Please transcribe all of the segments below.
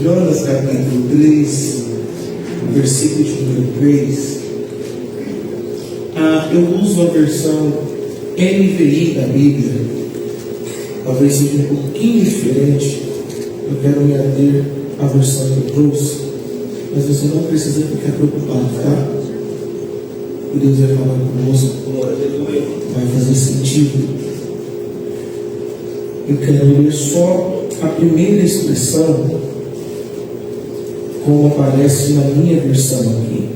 Jonas capítulo 3, versículo de número 3. Eu uso a versão NVI da Bíblia. Talvez seja um pouquinho diferente. Eu quero me ater à versão que eu trouxe. Mas você não precisa ficar preocupado, tá? Deus vai falar conosco. Vai fazer sentido. Eu quero ler só a primeira expressão, como aparece na minha versão aqui.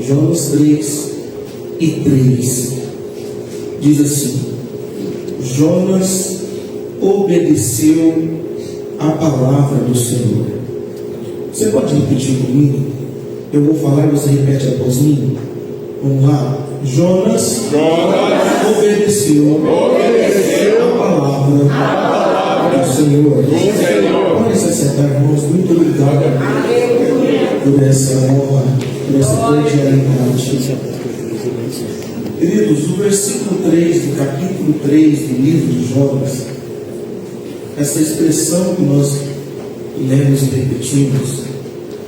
Jonas 3 e 3. Diz assim: Jonas obedeceu a palavra do Senhor. Você pode repetir comigo? Eu vou falar e você repete após mim. Vamos lá. Jonas obedeceu a palavra do Senhor. Pode se sentar, irmãos. Muito obrigado por essa honra, por essa cordialidade. Queridos, o versículo 3 do capítulo 3 do livro de Jonas, essa expressão que nós lemos e repetimos,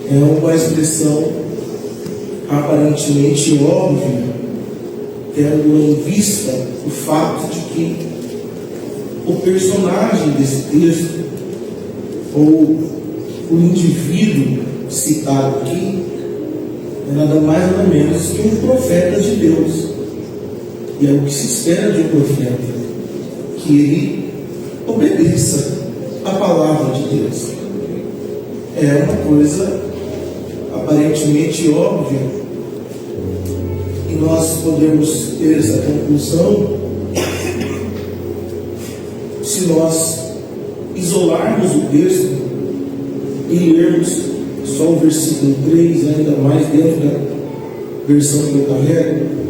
é uma expressão aparentemente óbvia, tendo em vista o fato de que o personagem desse texto, ou o indivíduo citado aqui, é nada mais nada menos que um profeta de Deus. E é o que se espera de um profeta, que ele obedeça a palavra de Deus. É uma coisa aparentemente óbvia, e nós podemos ter essa conclusão se nós isolarmos o texto e lermos só o versículo 3, ainda mais dentro da versão que eu carrego.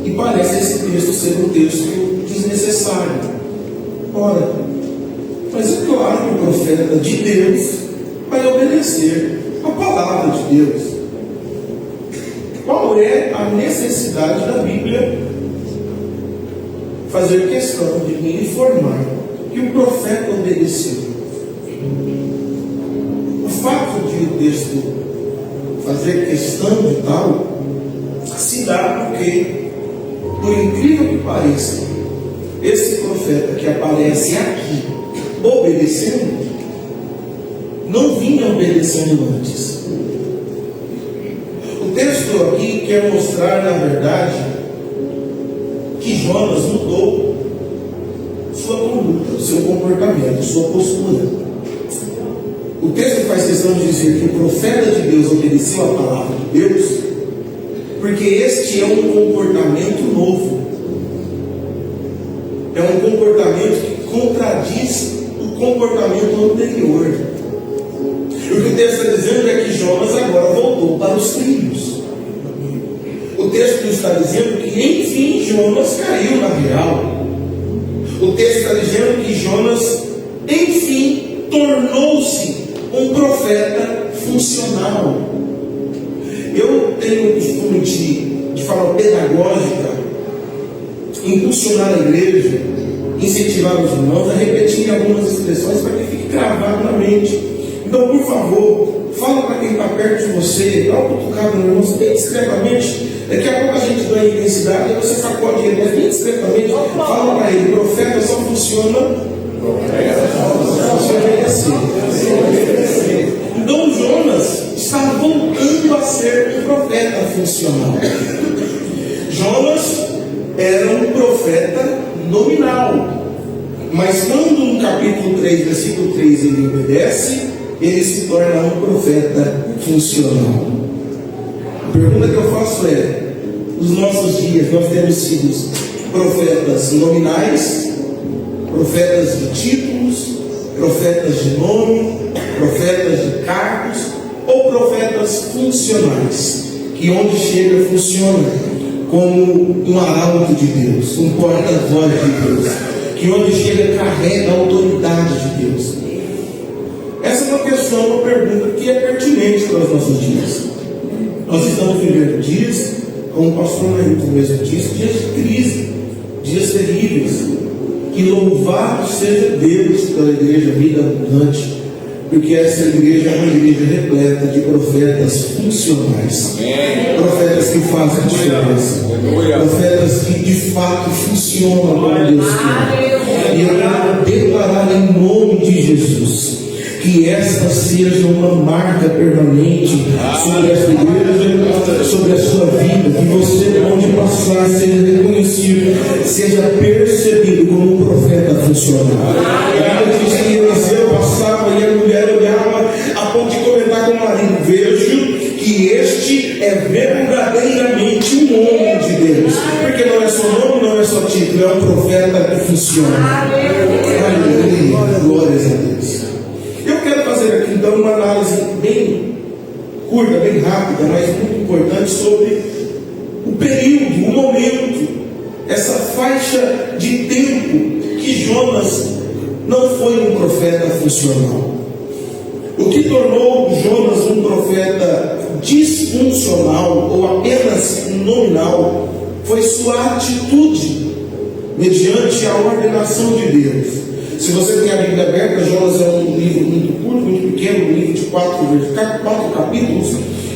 E parece esse texto ser um texto desnecessário. Ora, mas é claro que o profeta de Deus vai obedecer a palavra de Deus. Qual é a necessidade da Bíblia fazer questão de me informar que o profeta obedeceu? O fato de o texto fazer questão de tal se dá porque, por incrível que pareça, esse profeta que aparece aqui obedecendo, não vinha obedecendo antes. O texto aqui quer mostrar, na verdade, que Jonas mudou sua conduta, seu comportamento, sua postura. O texto faz questão de dizer que o profeta de Deus obedeceu a palavra de Deus, porque este é um comportamento novo. É um comportamento que contradiz o comportamento anterior. E o que o texto está dizendo é que Jonas agora voltou para os trilhos. O texto está dizendo que, enfim, Jonas caiu na real. O texto está dizendo que Jonas, enfim, tornou-se um profeta funcional. Eu tenho o costume de forma pedagógica, impulsionar a igreja, incentivar os irmãos a repetir algumas expressões para que fique gravado na mente. Então, por favor, fala para quem está perto de você, dá uma cutucada no irmão, bem discretamente. Daqui a pouco a gente ganha intensidade, aí você sacode ele, mas bem discretamente, fala para ele: o profeta só funciona assim. Então Jonas está voltando a ser um profeta funcional. Jonas era um profeta nominal, mas quando no capítulo 3, versículo 3 ele obedece, ele se torna um profeta funcional. A pergunta que eu faço é: nos nossos dias nós temos sido profetas nominais, profetas de títulos, profetas de nome, profetas de cargos, ou profetas funcionais, que onde chega funciona como um arauto de Deus, um porta-voz de Deus, que onde chega carrega a autoridade de Deus? Essa é uma questão, uma pergunta que é pertinente para os nossos dias. Nós estamos vivendo dias, como o pastor Nailton mesmo disse, dias de crise, dias terríveis. Que louvado seja Deus pela igreja Vida Abundante, Porque essa igreja é uma igreja repleta de profetas funcionais. Profetas que fazem a diferença. Profetas que de fato funcionam como Deus quer. E eu quero declarar em nome de Jesus que esta seja uma marca permanente sobre esta igreja, sobre a sua vida, que você, onde passar, seja reconhecido, seja percebido como um profeta funcional. A Bíblia diz que Eliseu passava e a mulher olhava a ponto de comentar com o marido: vejo que este é verdadeiramente um homem de Deus, porque não é só nome, não é só título, é um profeta que funciona. Aleluia, glórias a Deus. Eu quero fazer aqui então uma análise bem curta, bem rápida, mas muito importante sobre o período, o momento, essa faixa de tempo que Jonas não foi um profeta funcional. O que tornou Jonas um profeta disfuncional ou apenas nominal foi sua atitude mediante a ordenação de Deus. Se você tem a Bíblia aberta, Jonas é um livro muito curto, muito pequeno, um livro de 4 capítulos.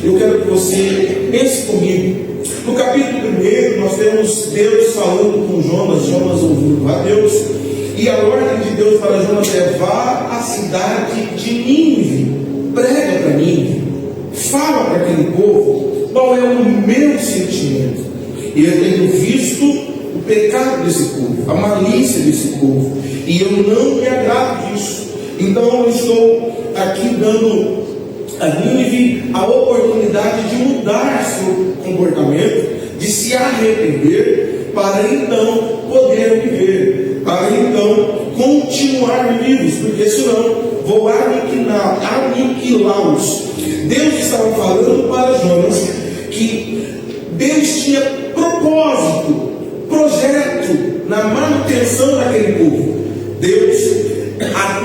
Eu quero que você pense comigo. No capítulo 1, nós temos Deus falando com Jonas, Jonas ouvindo a Deus, e a ordem de Deus para Jonas é: vá à cidade de Nínive, prega para Nínive, fala para aquele povo qual é o meu sentimento. E eu tenho visto o pecado desse povo, a malícia desse povo, e eu não me agrado disso. Então eu estou aqui dando a Nínive a oportunidade de mudar seu comportamento, de se arrepender, para então poder viver, para então continuar vivos, porque senão vou aniquilá-los. Deus estava falando para Jonas que Deus tinha propósito, projeto na manutenção daquele povo. Deus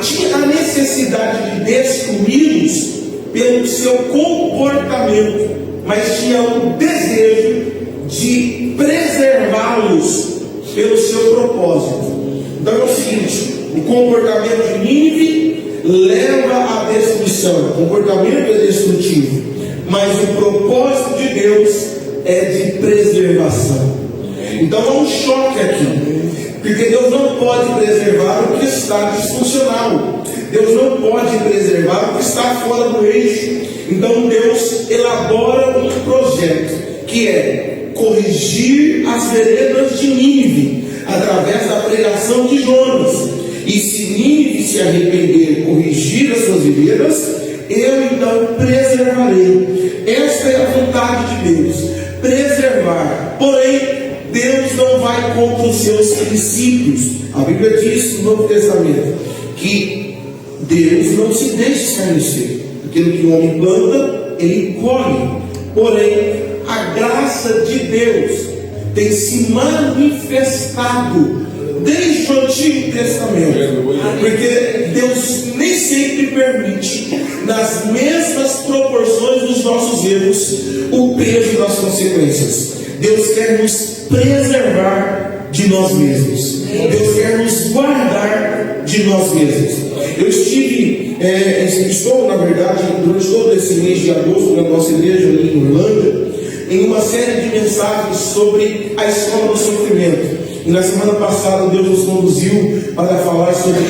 tinha a necessidade de destruí-los pelo seu comportamento, mas tinha o desejo de preservá-los pelo seu propósito. Então é o seguinte: o comportamento de Nínive leva à destruição, o comportamento é destrutivo, mas o propósito de Deus é de preservação. Então há um choque aqui, porque Deus não pode preservar o que está disfuncional, Deus não pode preservar o que está fora do eixo. Então Deus elabora um projeto que é corrigir as veredas de Nínive através da pregação de Jonas. E se Nínive se arrepender e corrigir as suas veredas, eu então preservarei. Esta é a vontade de Deus, preservar. Porém, Deus não vai contra os seus princípios. A Bíblia diz no Novo Testamento que Deus não se deixa escarnecer. Aquilo que o homem planta, ele colhe. Porém, a graça de Deus tem se manifestado desde o Antigo Testamento, porque Deus nem sempre permite, nas mesmas proporções dos nossos erros, o peso das consequências. Deus quer nos preservar de nós mesmos. Deus quer nos guardar de nós mesmos. Eu estou, na verdade, durante todo esse mês de agosto, na nossa igreja ali em Orlândia, em uma série de mensagens sobre a escola do sofrimento. E na semana passada Deus nos conduziu para falar sobre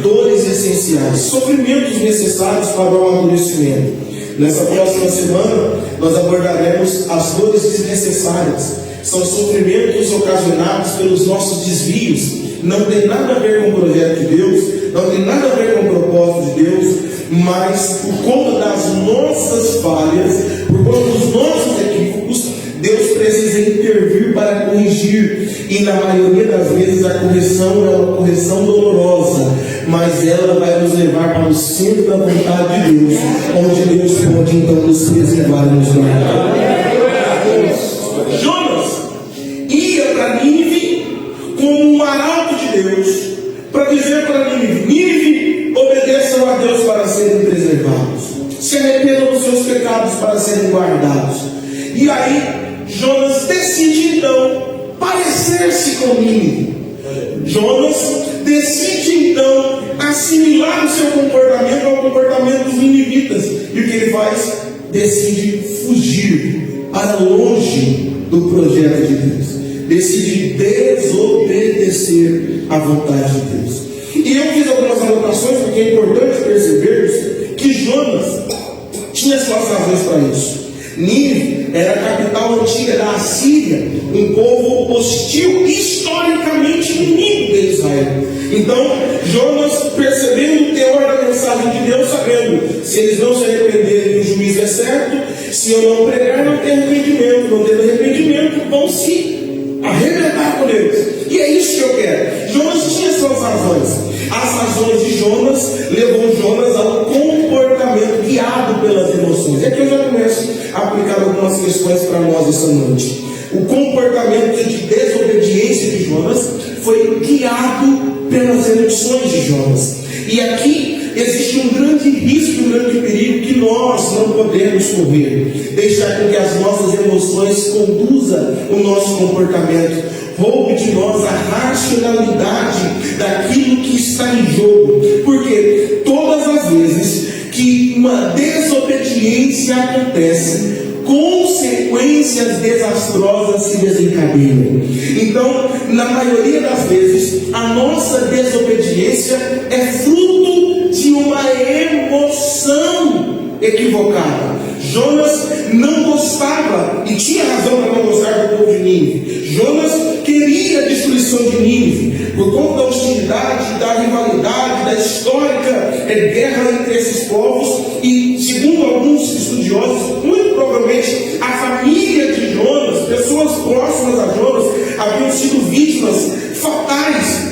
dores essenciais, sofrimentos necessários para o amadurecimento. Nessa próxima semana nós abordaremos as dores desnecessárias. São sofrimentos ocasionados pelos nossos desvios. Não tem nada a ver com o projeto de Deus, não tem nada a ver com o propósito de Deus, mas por conta das nossas falhas, por conta dos nossos equívocos, Deus precisa intervir para corrigir. E na maioria das vezes a correção é uma correção dolorosa, mas ela vai nos levar para o centro da vontade de Deus, onde Deus pode então nos preservar e nos guardar. Jonas ia para Nínive como um arauto de Deus, para dizer para Nínive: Nínive, obedeçam a Deus para serem preservados, se arrependam dos seus pecados para serem guardados. E aí Jonas decide então parecer-se com Nínive, Jonas decide então assimilar o seu comportamento ao comportamento dos ninivitas. E o que ele faz? Decide fugir para longe do projeto de Deus. Decide desobedecer à vontade de Deus. E eu fiz algumas anotações porque é importante percebermos que Jonas tinha suas razões para isso. Nínive era a capital antiga da Assíria, um povo hostil, historicamente inimigo de Israel. Então, Jonas, percebendo o teor da mensagem de Deus, sabendo, se eles não se arrependerem, o juízo é certo, se eu não pregar, não tem arrependimento, não tendo arrependimento, vão se arrebentar com Deus. E é isso que eu quero. Jonas tinha suas razões. As razões de Jonas levou Jonas ao comportamento guiado pelas emoções. É que eu já começo a aplicar algumas questões para nós essa noite. O comportamento de desobediência de Jonas foi guiado pelas emoções de Jonas. E aqui existe um grande risco, um grande perigo que nós não podemos correr. Deixar com que as nossas emoções conduzam o nosso comportamento. Roube de nós a racionalidade daquilo que está em jogo. Porque todas as vezes que uma desobediência acontece, consequências desastrosas se desencadeiam. Então, na maioria das vezes, a nossa desobediência é fruto de uma emoção equivocada. Jonas não gostava, e tinha razão para não gostar do povo de Nínive. Jonas queria a destruição de Nínive, por conta da hostilidade, da rivalidade, da histórica guerra entre esses povos. E, segundo alguns estudiosos, muito provavelmente a família de Jonas, pessoas próximas a Jonas, haviam sido vítimas fatais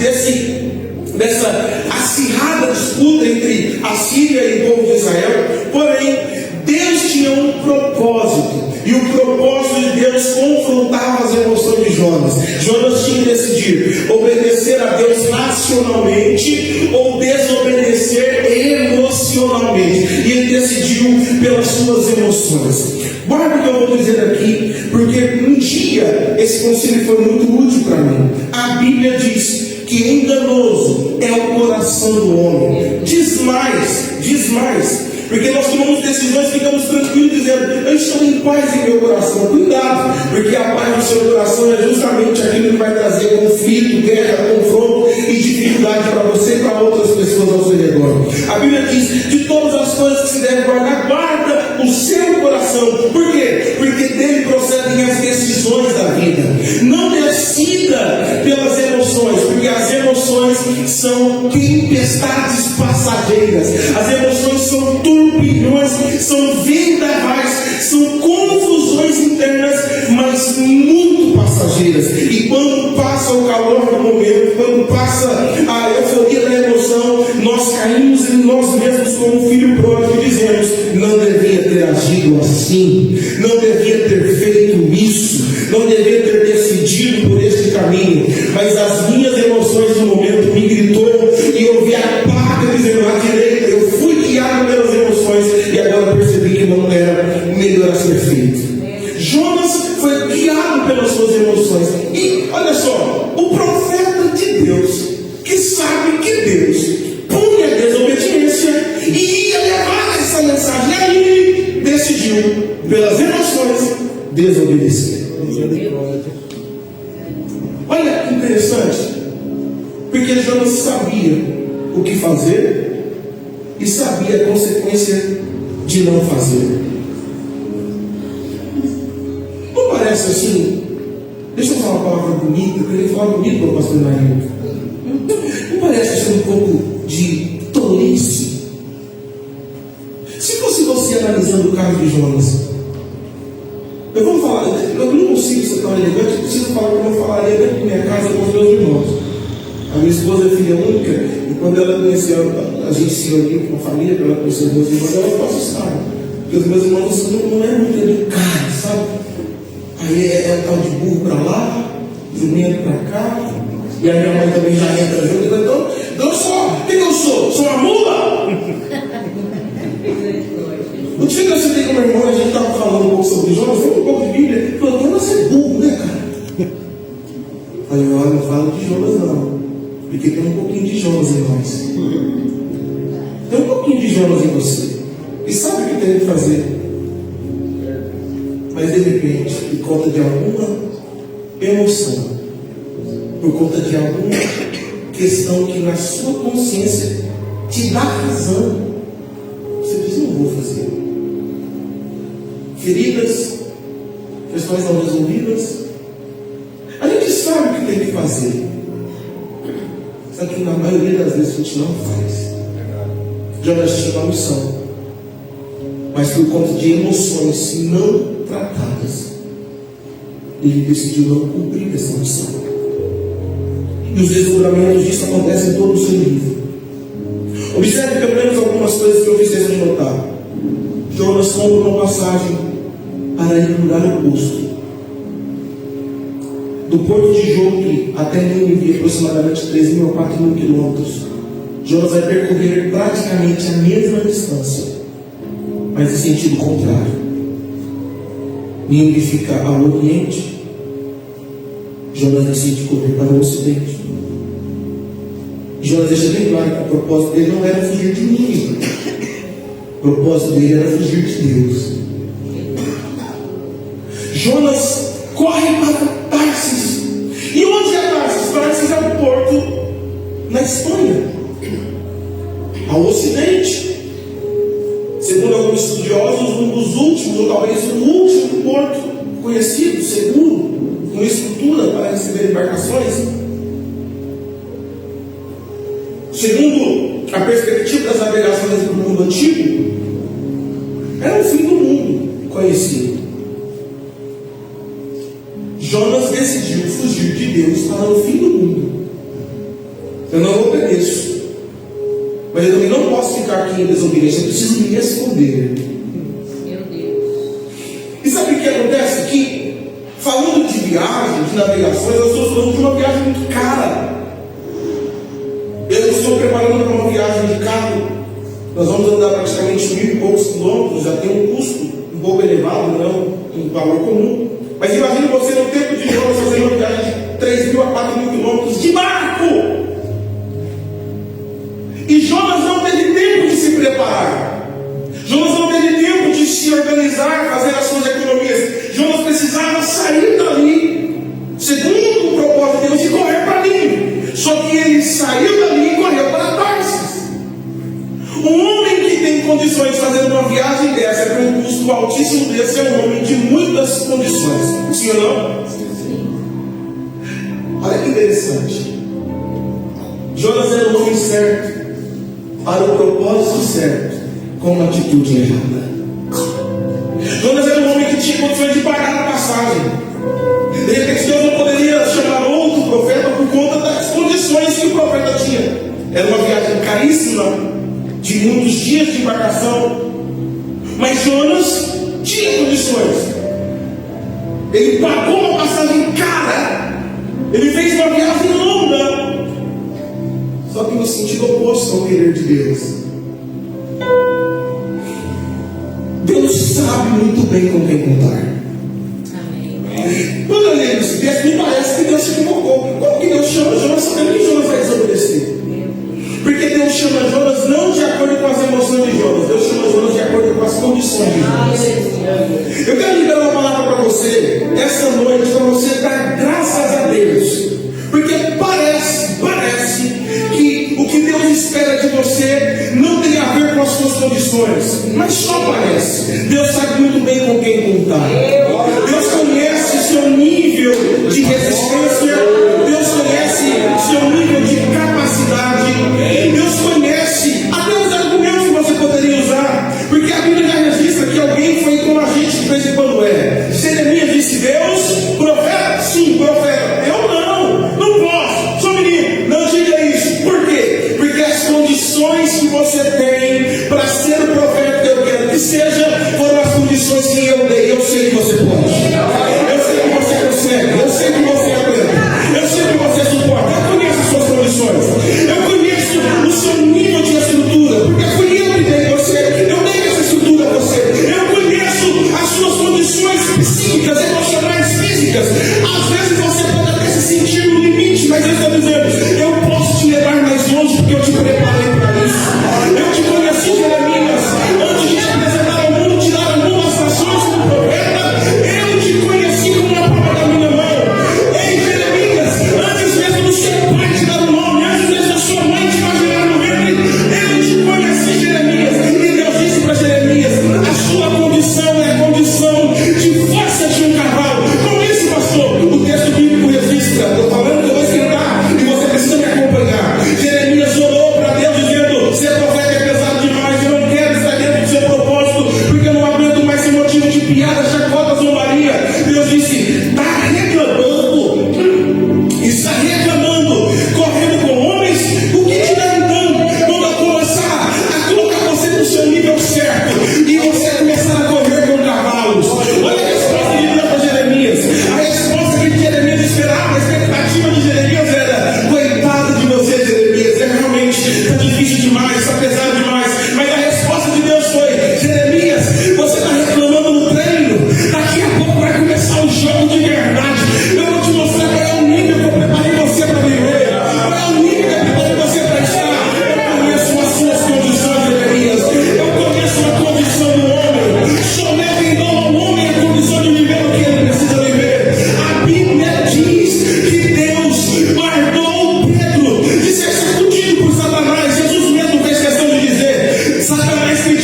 dessa acirrada disputa entre a Síria e o povo de Israel. Porém, Deus tinha um propósito, e o propósito de Deus confrontava as emoções de Jonas. Jonas tinha que decidir obedecer a Deus racionalmente ou desobedecer emocionalmente, e ele decidiu pelas suas emoções. Guarda o que eu vou dizer aqui, porque um dia esse conselho foi muito útil para mim. A Bíblia diz que enganoso é o coração do homem. Diz mais. Porque nós tomamos decisões e ficamos tranquilos dizendo, eu estou em paz em meu coração. Cuidado, porque a paz do seu coração é justamente aquilo que vai trazer conflito, guerra, confronto e dificuldade para você e para outras pessoas ao seu redor. A Bíblia diz, de todas as coisas que se deve guardar, guarda o seu coração. Por quê? Porque dele procedem as decisões da vida. Não decida pelas emoções, porque as emoções são tempestades passageiras. As emoções são turbilhões, são vendavais, são confusões internas, mas muito passageiras. E quando passa o calor do momento, quando passa a euforia da emoção, nós caímos em nós mesmos como filho pródigo e dizemos, não devia ter agido assim, não devia ter feito isso, não devia ter decidido por este caminho. Mas as minhas emoções no momento me gritou e eu vi a placa dizendo à direita. Eu fui guiado pelas emoções e agora percebi que não era melhor a ser feito. Jonas foi guiado pelas suas emoções. E olha só, o profeta de Deus, que sabe que Deus punha a desobediência e ia levar essa mensagem, aí ele decidiu, pelas emoções, desobedecer. Olha que interessante, porque Jonas sabia o que fazer e sabia a consequência de não fazer. Não parece assim? Deixa eu falar uma palavra bonita, eu queria falar bonito para o pastor Marinho. Não parece assim um pouco de tolice? Se fosse você analisando o caso de Jonas, eu vou falar, eu não consigo ser tão elegante, eu preciso falar como eu falaria dentro da minha casa com os meus irmãos. A minha esposa é filha única, e quando ela conheceu, a gente se reuniu com a família, para ela conhecer os meus irmãos, ela ficou assustada. Porque os meus irmãos não é muito educados, sabe? Aí é um tal de burro para lá, jumento para cá, e a minha mãe também já entra junto. Então eu sou, o que eu sou? Sou uma mula? O dia que eu sentei com meu irmão, a gente estava falando um pouco sobre Jonas, falando um pouco de Bíblia, ele falou, Jonas é burro, né, cara? Aí eu não falo de Jonas, não. Jonas em nós. Tem um pouquinho de Jonas em você. E sabe o que tem que fazer. Mas de repente, por conta de alguma emoção, por conta de alguma questão que na sua consciência te dá razão, você diz, não vou fazer. Feridas, questões não resolvidas, a gente sabe o que tem que fazer. Só que na maioria das vezes a gente não faz. Jonas tinha uma missão, mas por conta de emoções não tratadas, ele decidiu não cumprir essa missão. E os desdobramentos disso acontecem em todo o seu livro. Observe pelo menos algumas coisas que eu fiz de notar. Jonas compra uma passagem para ir no lugar oposto. Do porto de Jope até Nínive, aproximadamente 3.000 a 4.000 quilômetros. Jonas vai percorrer praticamente a mesma distância, mas em sentido contrário. Nínive fica ao oriente, Jonas decide correr para o ocidente. Jonas deixa bem claro que o propósito dele não era fugir de Nínive. O propósito dele era fugir de Deus. Jonas corre para Tarsis. E onde é Tarsis? Tarsis é o porto na Espanha, ao ocidente. Segundo alguns estudiosos, um dos últimos, ou talvez o último porto conhecido, seguro, com estrutura para receber embarcações. Segundo a perspectiva das navegações do mundo antigo, era o fim do mundo conhecido. Jonas decidiu fugir de Deus para o fim do mundo. Eu não obedeço, mas eu também não posso ficar aqui em desobediência. Eu preciso me esconder. Meu Deus. E sabe o que acontece aqui? Falando de viagem, de navegações, eu estou falando de uma viagem muito cara. Eu estou preparando para uma viagem de carro. Nós vamos andar praticamente 1.000 e poucos quilômetros. Já tem um custo um pouco elevado, não um valor comum. Mas imagine você no tempo de Jonas fazer uma viagem de 3.000 a 4.000 quilômetros de barco. E Jonas não teve tempo de se preparar. Jonas não teve tempo de se organizar, fazer as suas economias. Jonas precisava sair dali, segundo o propósito de Deus, e correr para Nínive. Só que ele saiu dali e correu para Tarsis. Um homem que tem condições de fazer uma viagem dessa com um custo altíssimo desse é um homem de muitas condições. Sim ou não? Sim. Olha que interessante. Jonas era o homem certo, para o propósito certo, com uma atitude errada. Jonas era um homem que tinha condições de pagar a passagem. De repente Deus não poderia chamar outro profeta por conta das condições que o profeta tinha. Era uma viagem caríssima, de muitos dias de embarcação. Mas Jonas tinha condições. Ele pagou uma passagem cara. Ele fez uma viagem longa. Só que no sentido oposto ao querer de Deus. Deus sabe muito bem com quem contar. Amém. Quando eu leio esse texto, me parece que Deus se equivocou. Como que Deus chama Jonas sabendo que Jonas vai desobedecer? Porque Deus chama Jonas não de acordo com as emoções de Jonas. Deus chama Jonas de acordo com as condições de Jonas. Eu quero liberar uma palavra para você essa noite, para você dar graças a Deus. Porque parece que o que Deus espera de você não tem a ver com as suas condições. Mas só parece. Deus sabe muito bem com quem contar. Deus conhece o seu nível de resistência. Deus conhece o seu nível de capacidade. Deus conhece até os argumentos que você poderia usar. Porque a Bíblia já registra que alguém foi com a gente de vez em quando. Jeremias disse: Deus, profeta? Sim, profeta. Eu não posso, sou menino. Não diga isso. Por quê? Porque as condições que você tem para ser o profeta que eu quero que seja foram as condições que eu dei. Eu sei que você pode, eu sei que você consegue, eu sei que você aguenta, eu sei que você suporta. Eu conheço as suas condições, eu conheço os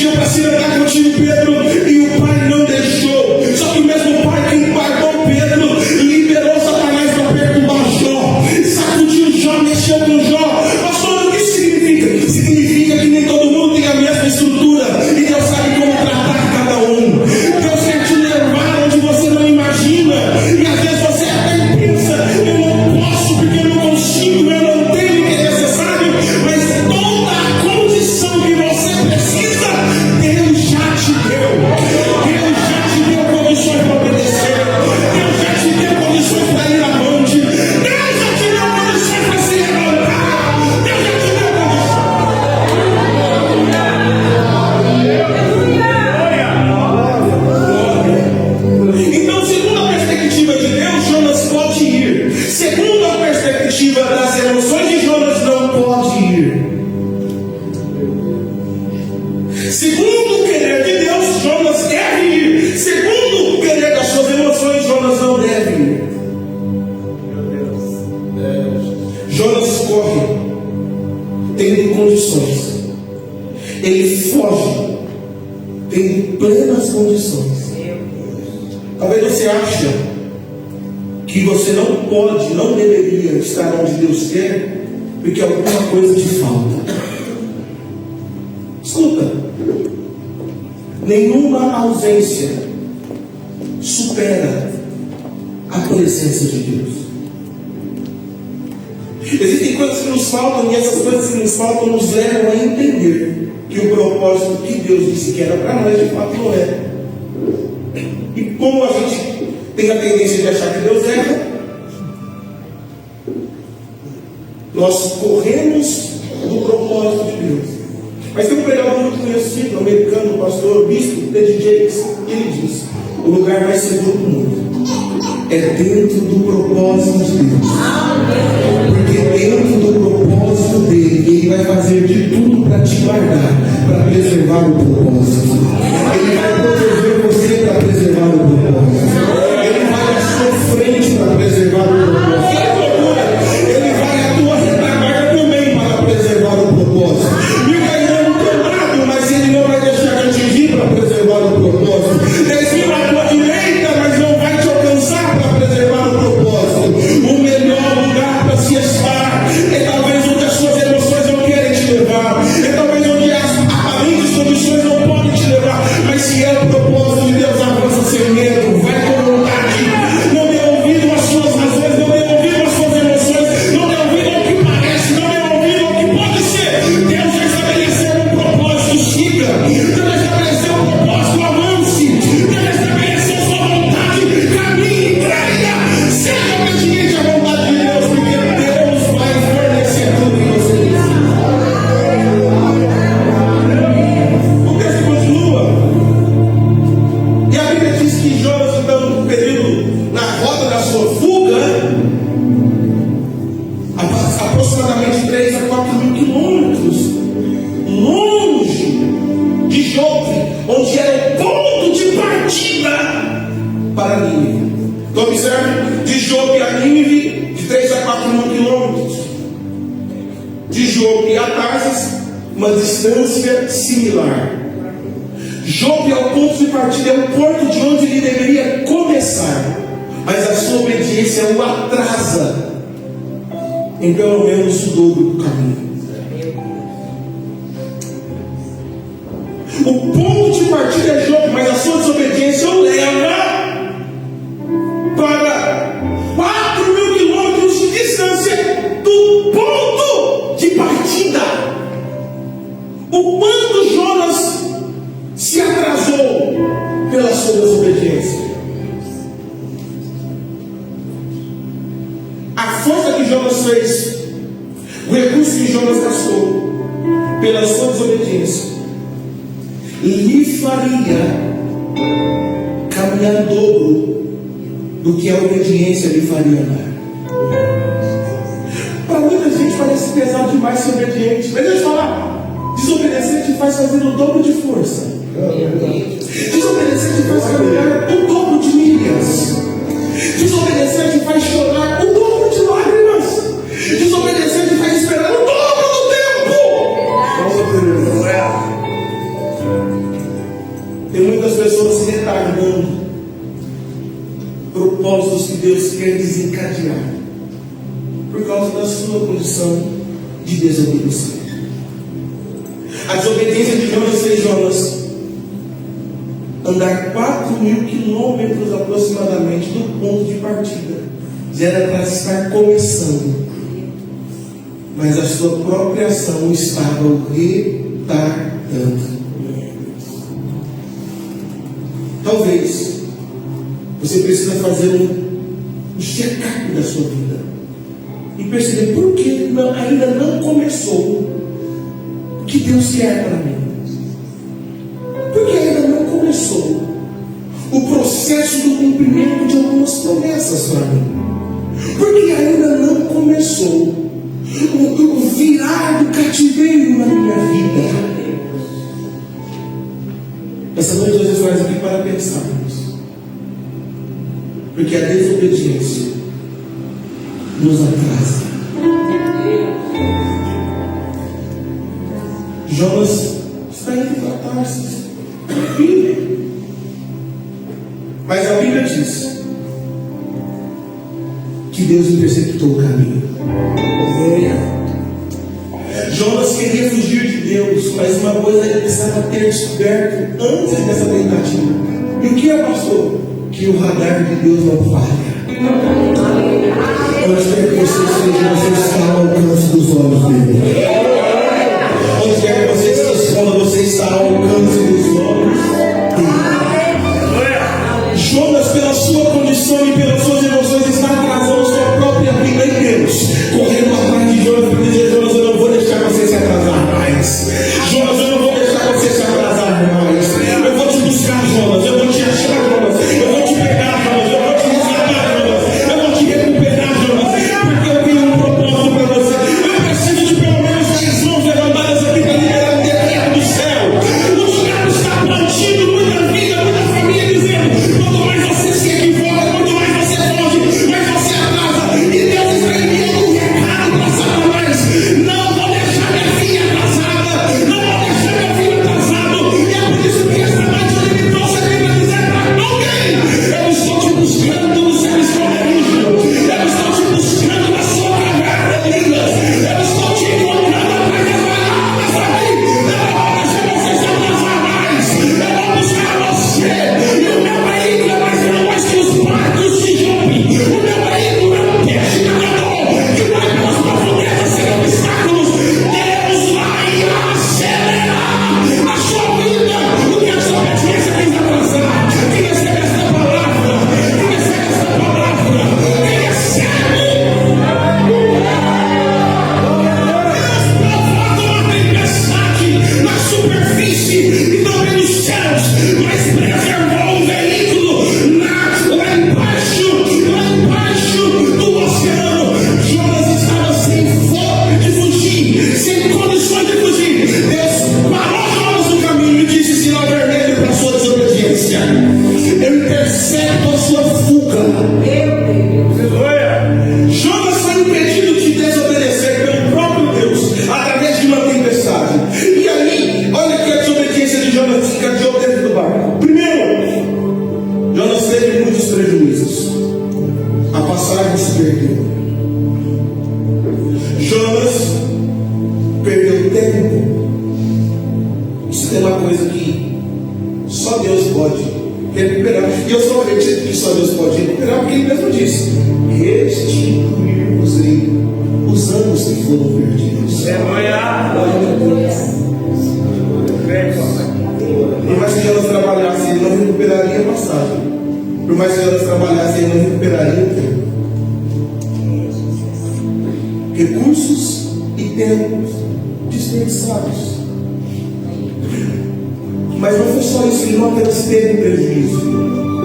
pediu para se andar contigo, Pedro, e o pai não deixou. Só que o mesmo pai que guardou Pedro, liberou Satanás para perturbar Jó, sacudiu Jó, mexeu com Jó. Pastor, o que isso significa? Significa que nem todo mundo tem a mesma estrutura, e Deus sabe como tratar cada um. Deus quer te levar onde você não imagina, e às vezes você até pensa: eu não posso, porque eu não consigo, eu não tenho o que é necessário, mas toda a condição que você precisa, Deus já te deu. Deus já te deu condições para obedecer. Deus já te deu condições para ir avante. Deus já te deu condições para se levantar. Deus já te deu condições. Então, segundo a perspectiva de Deus, Jonas pode ir. Segundo a perspectiva das emoções de Jonas, não pode ir. Segundo o querer de Deus, Jonas deve ir. Segundo o querer das suas emoções, Jonas não deve ir. Jonas corre tendo condições. Ele foge tendo plenas condições. Talvez você ache que você não pode, não deveria estar onde Deus quer, porque alguma coisa te falta. Escuta, nenhuma ausência supera a presença de Deus. Existem coisas que nos faltam, e essas coisas que nos faltam nos levam a entender que o propósito que Deus disse que era para nós, de fato não é. E como a gente tem a tendência de achar que Deus erra, nós corremos do propósito de Deus. Mas tem um pregador muito conhecido, americano, pastor, bispo, T.D. Jakes, que ele diz: o lugar mais seguro do mundo é dentro do propósito de Deus. Porque dentro do propósito dele, ele vai fazer de tudo para te guardar, para preservar o propósito. Ele vai proteger você para preservar o propósito. Ele vai à sua frente para preservar o propósito. Ele vai à tua retaguarda também para preservar o propósito. E vai dando teu lado, mas ele não vai deixar de atingir para preservar o propósito. 10 mil à tua direita, mas não vai te alcançar para preservar o propósito. O melhor lugar para se estar é talvez onde as suas emoções não querem te levar, é talvez onde as aparentes condições não podem te levar. Mas se é o propósito de Deus, avança sem medo, vai com vontade. Não dê ouvido às suas razões, não dê ouvido às suas emoções, não dê ouvido ao que parece, não dê ouvido ao que pode ser. Deus já estabeleceu um propósito, siga. Deus já estabeleceu um propósito, avance. Deus já estabeleceu sua vontade, caminhe, creia. Seja obediente à vontade de Deus, porque Deus vai fornecer tudo que você precisa. O texto continua. E a Bíblia diz que Jonas, então, no período, na rota da sua fuga, aproximadamente 3 a 4 mil quilômetros longe de Jope, onde era o ponto de partida para Nínive. Então observe, de Jope a Nínive, de 3 a 4 mil quilômetros. De Jope a Tarsis, uma distância similar. Jope ao ponto de partida é o porto de onde ele deveria começar, mas a sua obediência o atrasa em pelo menos o dobro do caminho. O ponto de partida é Jope, mas a sua desobediência o leva para 4 mil quilômetros de distância do ponto de partida. O quanto Jonas se atrasou pela sua desobediência. A força que Jonas fez, o recurso que Jonas gastou pela sua desobediência, lhe faria caminhar dobro do que a obediência lhe faria andar. Para muita gente parece pesado demais ser obediente, mas deixa eu falar, desobedecer te faz fazer o dobro de força. Desobedecer te faz caminhar o dobro de milhas. Desobedecer te faz chorar o dobro de lágrimas. Desobedecer te faz esperar o dobro do tempo. Tem muitas pessoas se retardando propósitos que Deus quer desencadear por causa da sua condição de desobediência. A desobediência de Jonas fez Jonas andar 4.000 quilômetros aproximadamente do ponto de partida. Já era para estar começando, mas a sua própria ação estava o retardando. Talvez você precisa fazer um check-up da sua vida e perceber por que ainda não começou o que Deus quer para mim. Por que ainda não começou o processo do cumprimento de algumas promessas para mim? Por que ainda não começou o virar do cativeiro na minha vida? Essa noite Deus faz aqui para pensarmos, porque a desobediência nos atrasa. Jonas está indo para Tarsis, mas a Bíblia diz que Deus interceptou o caminho. Jonas queria fugir de Deus, mas uma coisa ele precisava ter descoberto antes dessa tentativa. E o que é, pastor? Que o radar de Deus não falha. Onde quer que você esteja, você está ao alcance dos olhos dele. Onde quer que você se esconda, você está ao alcance dos olhos dele. Jonas, pela sua condição e pelas suas emoções, está atrasando sua própria vida em Deus, correndo atrás de Jonas para dizer: Jonas, eu não vou deixar você se atrasar mais. Jonas, eu não vou deixar você se atrasar mais. Eu vou te buscar, Jonas. Eu vou te achar, Jonas. Eu vou te pegar, Jonas. Eu vou te resgatar, Jonas. Eu vou te recuperar, Jonas. Porque eu tenho um propósito para você. Eu preciso de pelo menos 10 mãos levantadas aqui para liberar o decreto do céu. O diabo está plantindo muita vida, muita família, dizendo: quanto mais você se equivoca, quanto mais você foge, mais você atrasa. E Deus está enviando um recado para Satanás: não vou deixar minha filha atrasada, não vou deixar meu filho atrasado. E é por isso que esta noite ele me trouxe aqui para dizer para alguém: eu estou te buscando no seu esconderijo, eu estou te buscando na sua caverna, Elias, eu estou te encontrando atrás das palavras aqui. Eu não vou deixar você se atrasar mais, eu vou buscar você. E o meu veículo é mais veloz que os barcos de Jope. O meu veículo é um peixe nadador que vai pelas profundezas sem obstáculos. Deus vai acelerar a sua vida. O que a desobediência tem que atrasar? Quem recebe esta palavra? Quem recebe esta palavra? Quem recebe? Deus provoca uma tempestade na superfície e também nos céus, mas preservou o veículo lá embaixo do oceano. Jonas estava sem fome de fugir, sem condições de fugir. Deus parou Jonas no caminho e disse: sinal vermelho para a sua desobediência. Eu intercepto a sua fuga. Jonas foi impedido de desobedecer pelo próprio Deus através de uma tempestade. E aí, olha que a desobediência de Jonas desencadeou dentro do barco. Primeiro, Jonas teve muitos prejuízos. A passagem se perdeu. Jonas perdeu tempo. Isso é uma coisa que só Deus pode recuperar. E eu só acredito que só Deus pode recuperar, porque Ele mesmo disse: restituir-vos-ei os anos que foram perdidos. Por mais que Jonas trabalhasse, ele não recuperaria a passagem. Por mais que Jonas trabalhasse, ele não recuperaria o tempo. Recursos e tempos desperdiçados. Mas não foi só isso, ele não apenas teve prejuízo,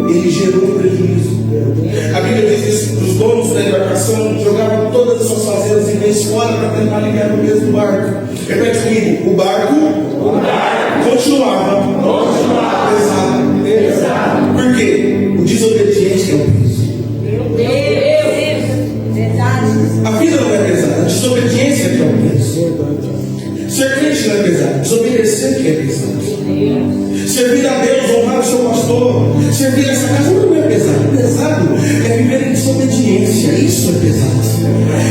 ele gerou prejuízo. A Bíblia diz que os donos da embarcação jogavam todas as suas fazendas e bens fora para tentar ligar no mesmo barco. Repete comigo: o barco continuava pesado. Por quê? O desobediente é o peso. A vida não é pesada, a desobediência que é o peso. Ser crente não é pesado, desobedecer que é pesado. Servir a Deus, honrar o seu pastor, servir essa casa não é pesado. Pesado é viver em desobediência. Isso é pesado.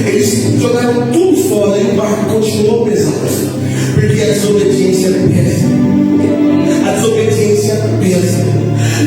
Eles jogaram tudo fora e o barco continuou pesado. Porque a desobediência pesa. A desobediência pesa.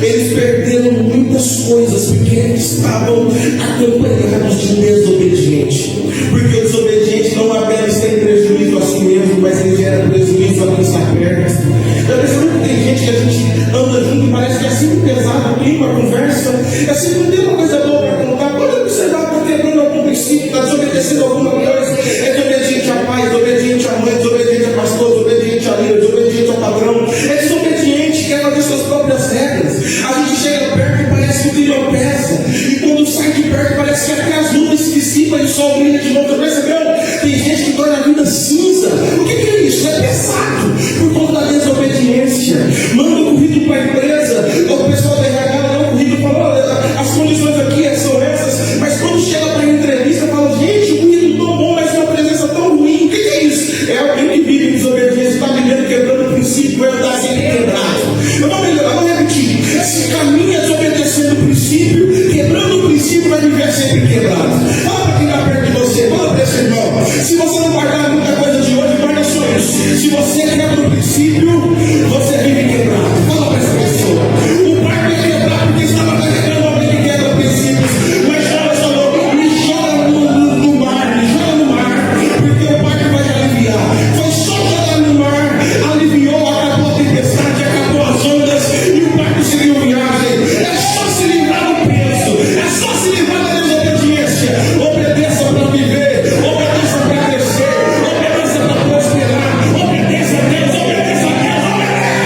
Eles perderam muitas coisas porque eles estavam acompanhados de um desobediente. Porque o desobediente não apenas tem prejuízo a si mesmo, mas ele gera prejuízo a quem está perto. Eu percebo que tem gente que a gente anda junto e parece que é sempre pesado o clima, a conversa. É sempre não tem uma coisa boa para contar. Pode observar que está quebrando algum princípio, está desobedecendo alguma coisa. É desobediente a pai, desobediente a mãe, desobediente a pastor, desobediente a líder, desobediente ao padrão. É desobediente, quer fazer suas próprias regras. A gente chega perto e parece que o clima pesa. E quando sai de perto parece que até as nuvens se dissipam e o sol brilha de novo. Você percebeu? Tem gente que torna a vida cinza. O que é isso? É pesado. Por conta da desobediência. Manda um currículo para a empresa. O pessoal da RH dá um currículo e fala: olha, as condições aqui são essas. Mas quando chega para a entrevista, fala: gente, o currículo tão bom, mas uma presença tão ruim. O que é isso? É alguém que vive em desobediência, está vivendo quebrando o princípio, vai andar sempre quebrado. Eu vou melhorar, vou repetir. Se caminha desobedecendo o princípio, quebrando o princípio, vai viver sempre quebrado. Fala para quem está perto de você, fala para esse irmão. Se você não guardar muita coisa de hoje, guarda só isso. Se você quebra o princípio, você vive quebrado. Fala para essa pessoa. O barco é quebrado porque estava carregando alguém que quebra princípios. Mas Jonas falou: me joga no mar, me joga no mar, porque o barco vai te aliviar. Foi só jogar no mar, aliviou, acabou a tempestade, acabou as ondas e o barco seguiu viagem. É só se livrar do peso, é só se livrar da desobediência. Obedeça para viver, obedeça para crescer, obedeça para prosperar, obedeça a Deus, obedeça a Deus, obedeça.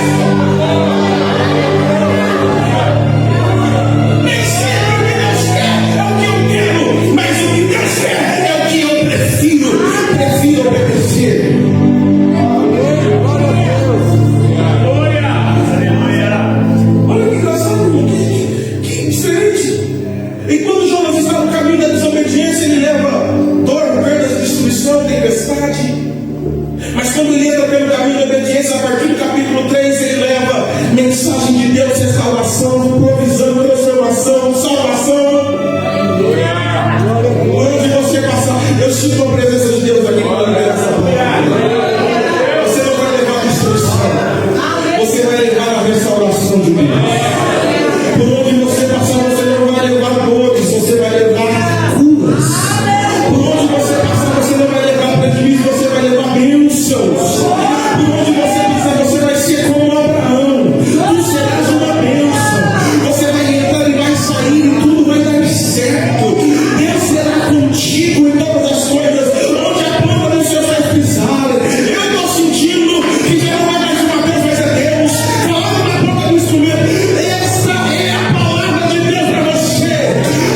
Nem sempre o que Deus quer é o que eu quero, mas o que Deus quer é o que eu prefiro obedecer. Olha que engraçado, irmão, que diferente. Enquanto Jonas está no caminho da desobediência, ele leva dor, perdas, destruição, tempestade. Mas quando ele entra pelo caminho da obediência, a partir do capítulo 3, ele leva mensagem de Deus, restauração, provisão, transformação, salvação. Onde você passar, eu sinto a presença de Deus aqui para liberar essa palavra. Você não vai levar a destruição, você vai levar a restauração de Deus. Por onde você passar, você não vai levar dores, você vai levar curas. Por onde você passar, você não vai levar prejuízo, você vai levar bênçãos. Por onde você passar, você vai ser como Abraão. Tu serás uma bênção. Você vai entrar e vai sair e tudo vai dar certo. Deus será contigo em todas as coisas. Onde a planta dos seus pés pisarem. Eu estou sentindo que já não é mais uma vez, mas é Deus falando na boca do instrumento. Essa é a palavra de Deus para você.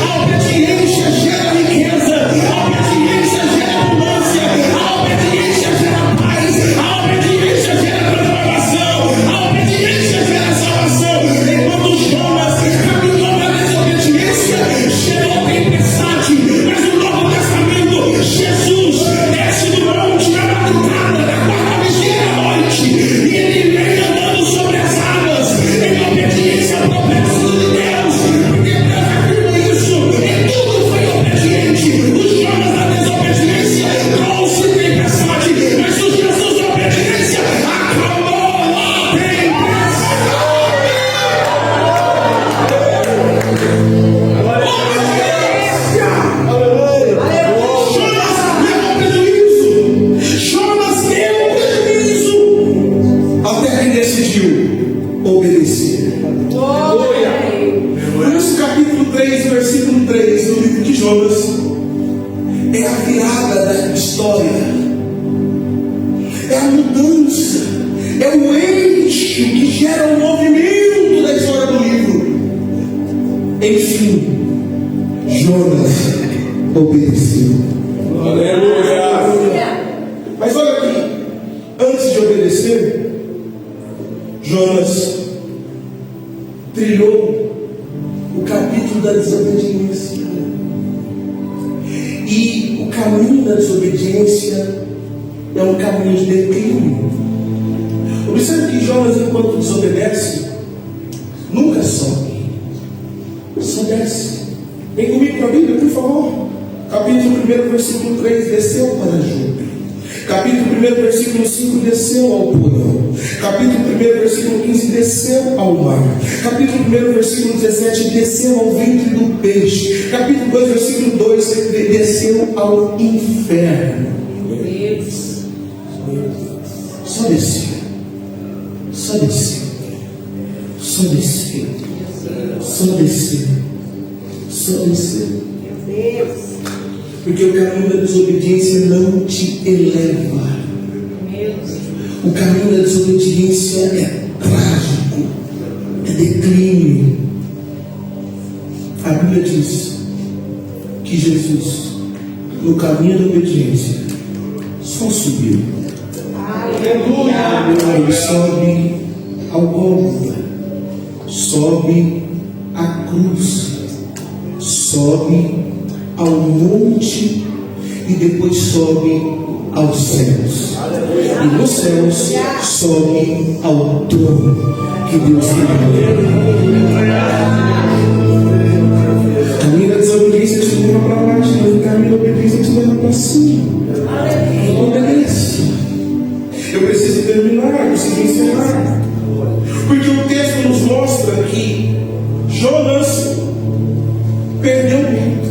A obediência gera riqueza, a obediência gera abundância, a obediência gera paz, a obediência gera transformação, a obediência gera salvação. Enquanto Jonas caminhou na desobediência, gerou tempestade. Mas no Novo Testamento, Jesus desce do monte na madrugada, na quarta vigília da noite, e ele vem andando sobre as águas, em obediência ao propósito de Deus, porque Deus afirma isso, e tudo foi obediente. O Jonas da desobediência trouxe tempestade, mas o Jesus da obediência acalmou a tempestade. Jonas deu prejuízo até que decidiu obedecer. Por isso, capítulo 3, versículo 3 do livro de Jonas é a virada da história, é a mudança, é o eixo que gera o movimento da história do livro. Enfim, Jonas obedeceu. Aleluia! Mas olha aqui, antes de obedecer, Jonas trilhou o capítulo da desobediência. E o caminho da desobediência é um caminho de declínio. O Observe que Jonas, enquanto desobedece, nunca sobe, só desce. Vem comigo para a Bíblia, por favor. Capítulo 1, versículo 3, desceu para Jope. Capítulo 1, versículo 5, desceu ao porão. Capítulo 1, versículo 15, desceu ao mar. Capítulo 1, versículo 17, desceu ao ventre do peixe. Capítulo 2, versículo 2, desceu ao inferno. Só desceu. Só desceu. Só desceu. Só desceu. Só desceu. Porque o caminho da desobediência não te eleva. O caminho da desobediência é trágico, é declínio. A Bíblia diz que Jesus, no caminho da obediência, só subiu. Aleluia! Ele sobe ao Gólgota, sobe à cruz, sobe ao monte e depois sobe aos céus. E nos céus sobe ao trono que Deus criou. O caminho da desobediência te leva para baixo, mas o caminho da obediência te leva para cima. Obedece. Eu preciso terminar, eu preciso encerrar. Porque o texto nos mostra que Jonas perdeu muito.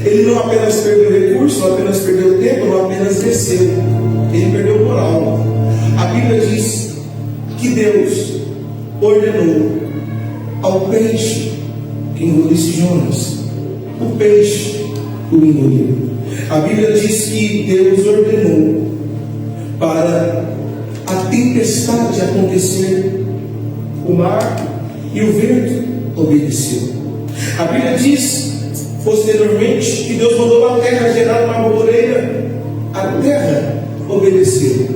Ele não apenas perdeu recurso, não apenas perdeu tempo, não apenas desceu. Ele perdeu moral. A Bíblia diz que Deus ordenou ao peixe que engolisse Jonas. O peixe o engoliu. A Bíblia diz que Deus ordenou para a tempestade acontecer. O mar e o vento obedeceu. A Bíblia diz posteriormente que Deus mandou a terra gerar uma arvoreira. A terra obedeceu.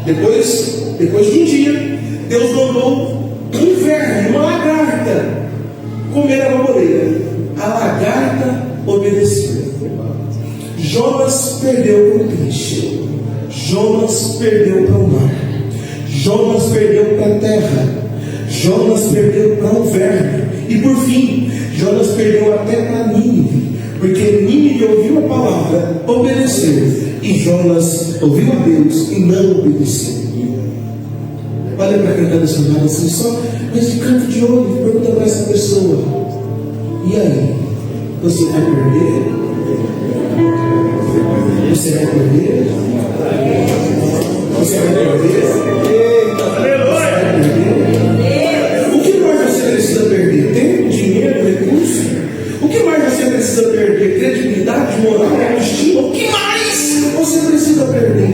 Depois de um dia, Deus mandou um verme, uma lagarta, comer a arvoreira. A lagarta obedeceu. Jonas perdeu para o peixe. Jonas perdeu para o mar. Jonas perdeu para a terra. Jonas perdeu para o verme. E por fim, Jonas perdeu até para Nínive, porque Nínive ouviu a palavra, obedeceu, e Jonas ouviu a Deus e não obedeceu. Olha para quem está nessa nada assim, só mas de canto de olho, pergunta para essa pessoa: e aí? Você vai perder? Você vai perder? Você vai perder? O que mais você precisa perder? Tempo, dinheiro, recurso? O que mais você precisa perder? Credibilidade, moral, autoestima? O que mais você precisa perder?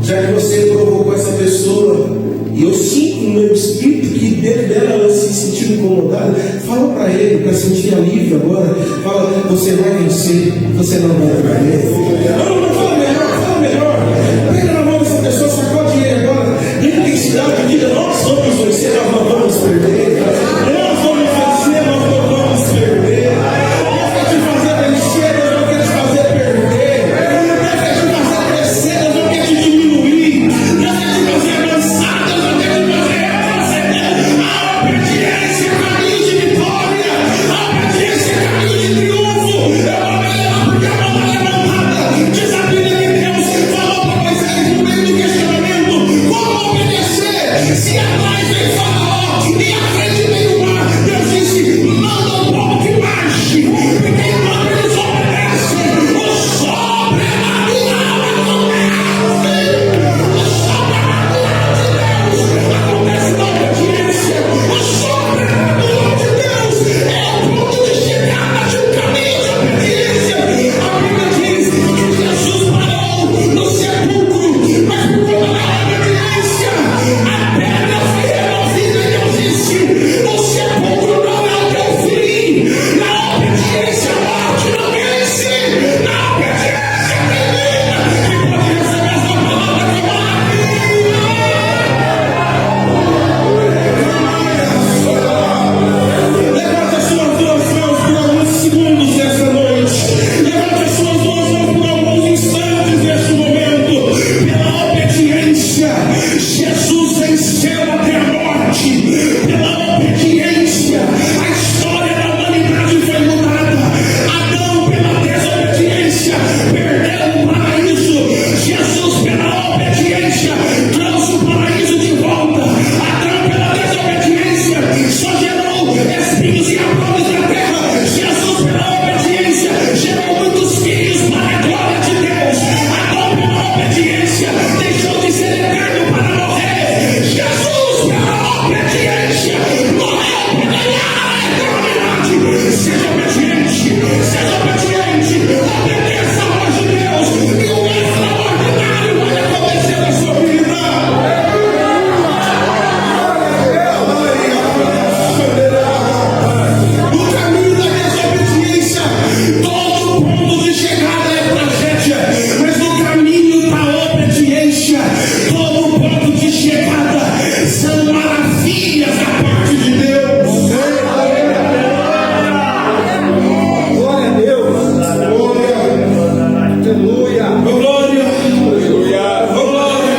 Já que você provocou essa pessoa, e eu sinto no meu espírito que dentro dela ela se sentiu incomodada, fala para ele, para sentir alívio agora. Fala: você vai vencer, você não vai perder. Não, fala melhor. Pega na mão dessa pessoa, sacode ele agora. Dê intensidade, diga: nós vamos vencer, nós não vamos perder. Nós vamos vencer, nós não vamos perder. Deus quer te fazer vencer, Deus não quer te fazer perder. Deus quer te fazer crescer, Deus não quer te diminuir. Deus quer te fazer avançar, Deus não quer te fazer retroceder. A obediência é caminho de vitória. A obediência é caminho de triunfo. Eu vou me levar porque a mão está levantada. Diz a Bíblia que Deus falou para Moisés no meio do questionamento: como obedecer se atrás vem Faraó e à frente vem o mar? Deus disse: manda o povo que marche, porque enquanto eles obedecem, o sobrenatural acontece. O sobrenatural de Deus acontece na obediência. O sobrenatural de Deus é o ponto de chegada de um caminho de obediência. A Bíblia diz que Jesus parou no sepulcro, mas por conta da obediência, a pedra foi removida e Deus disse: morte, pela obediência, a história da humanidade foi mudada. Adão, pela desobediência, perdeu o paraíso. Jesus, pela obediência, trouxe o paraíso de volta. Adão, pela desobediência, só gerou espinhos e abrolhos na terra. Jesus, pela obediência, gerou muitos filhos para a glória de Deus. Adão, pela obediência, deixou de ser eterno para morrer. Jesus, pela obediência, morreu para ganhar a eternidade. Seja obediente, obedeça a voz de Deus, e o extraordinário vai acontecer na sua vida. No caminho da desobediência, todo ponto de chegada é tragédia, mas no caminho da obediência, todo ponto de chegada são maravilhas da parte de Deus. Glória a Deus. Glória. Aleluia. Glória, Aleluia. glória,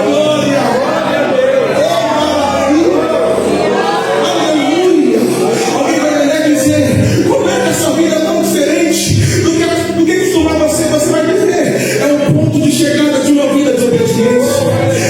glória, aleluia. Alguém vai olhar e dizer: como é que essa vida é tão diferente do que costumava ser? Você vai dizer: é o ponto de chegada de uma vida de obediência.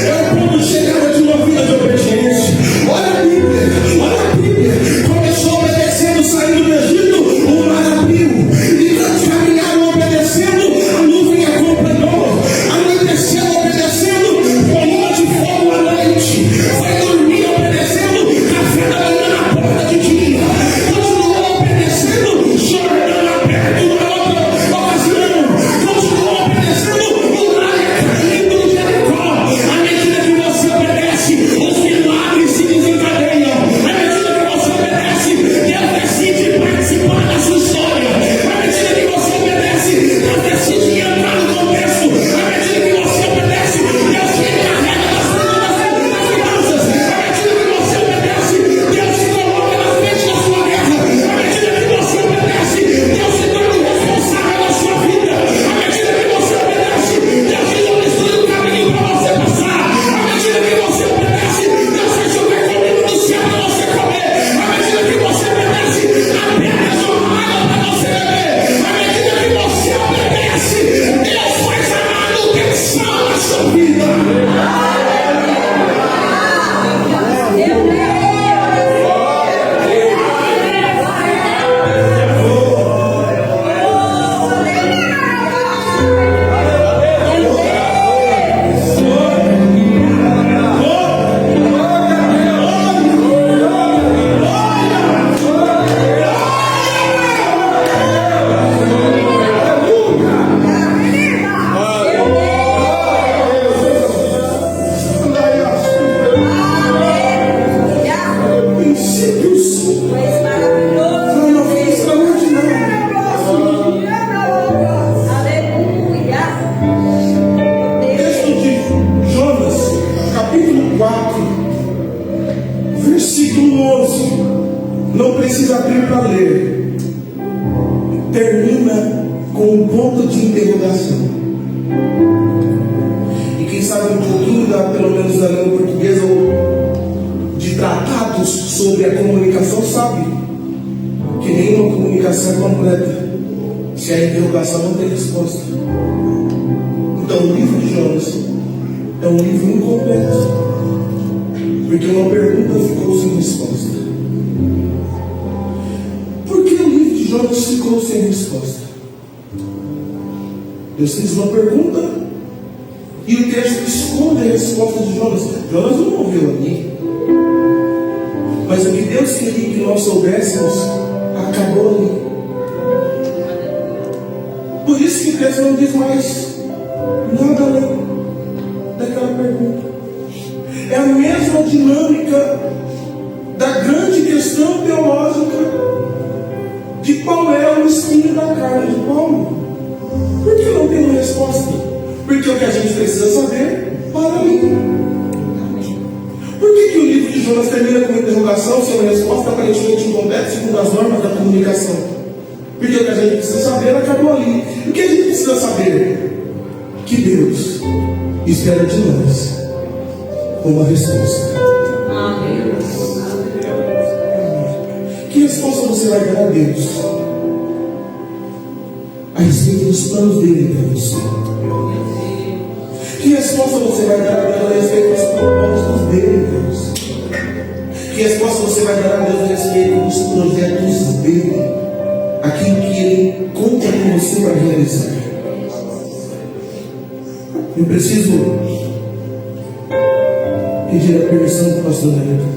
É o ponto de chegada de uma vida de obediência. Olha a Bíblia. Começou obedecendo, saindo do Egito, o mar abriu. E caminharam obedecendo, a nuvem acompanhou. Anoiteceu obedecendo, coluna de fogo à noite. Foi dormir obedecendo, café da manhã na porta de dia. Continuou obedecendo, Jordão aberto na outra ocasião. Continuou obedecendo, o mar caindo de Jericó. À medida que você obedece, os milagres se desencadeiam. À medida que você obedece, Deus decide participar da sua história. À medida que você obedece, Deus decide entrar no contexto. À medida que você obedece, Deus se encarrega das finanças. À medida que você obedece, Deus se coloca na frente da sua guerra. À medida que você obedece, Deus se torna o responsável da sua vida. À medida que você obedece, Deus te destrui o caminho para você passar. À medida que você obedece, Deus vai chover comida do céu para você comer. À medida que você obedece, a pedra jorra água para você beber. À medida que você obedece, Deus faz a manutenção na sua vida. Princípios texto de Jonas, capítulo 4, versículo 11. Não precisa abrir para ler. Termina com um ponto de interrogação. E quem sabe um pouquinho, pelo menos da língua portuguesa, ou de tratados sobre a comunicação, sabe que nenhuma comunicação é completa se a interrogação não tem resposta. Então o livro de Jonas é um livro incompleto, porque uma pergunta ficou sem resposta. Por que o livro de Jonas ficou sem resposta? Deus fez uma pergunta e o texto esconde a resposta de Jonas. Jonas não ouviu ali, mas o que Deus queria que nós soubéssemos acabou ali. Por isso que Deus não diz mais nada além daquela pergunta. É a mesma dinâmica da grande questão teológica de qual é o espinho da carne de Paulo. Por que não tem uma resposta? Porque o que a gente precisa saber para ali. Por que o livro de Jonas termina com uma interrogação sem uma resposta aparentemente incompleta segundo as normas da comunicação? Porque o que a gente precisa saber acabou ali. O que a gente precisa saber? Que Deus espera de nós uma resposta. Que resposta você vai dar a Deus a respeito dos planos dele para você? Que resposta você vai dar a Deus a respeito dos propósitos dele para você? Que resposta você vai dar a Deus a respeito dos projetos dele? Aquilo que ele conta com você para realizar? Eu preciso pedir a permissão do pastor Neto.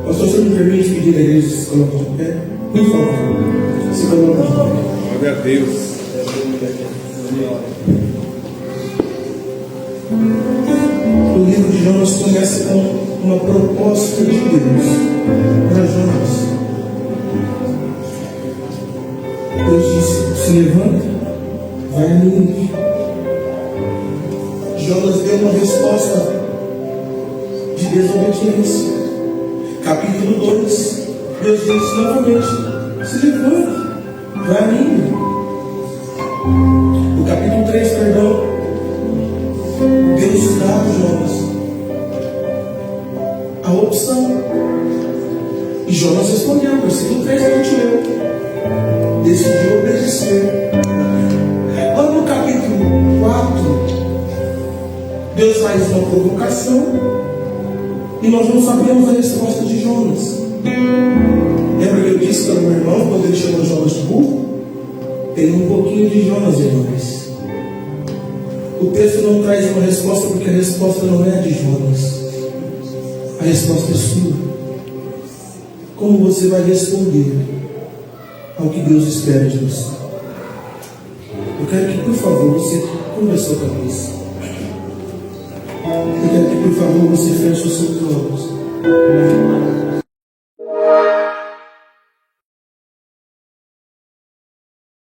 Pastor, você me permite pedir a igreja se colocar de pé? Por favor, se coloca de pé. Glória a Deus. O livro de Jonas começa com uma proposta de Deus para Jonas. Deus disse: se levanta, vai a Nínive. Jonas deu uma resposta de desobediência. Capítulo 2, Deus disse novamente: se levanta, vai a Nínive. No capítulo 3, perdão, Deus dá a Jonas a opção. E Jonas respondeu, versículo 3 que a gente leu. Decidiu obedecer. Lá no capítulo 4, Deus faz uma provocação. E nós não sabemos a resposta de Jonas. Lembra que eu disse para o meu irmão, quando ele chamou Jonas de burro? Tem um pouquinho de Jonas em nós. O texto não traz uma resposta porque a resposta não é de Jonas. A resposta é sua. Como você vai responder ao que Deus espera de você? Eu quero que, por favor, você curva a sua cabeça. Eu quero que, por favor, você feche os seus olhos.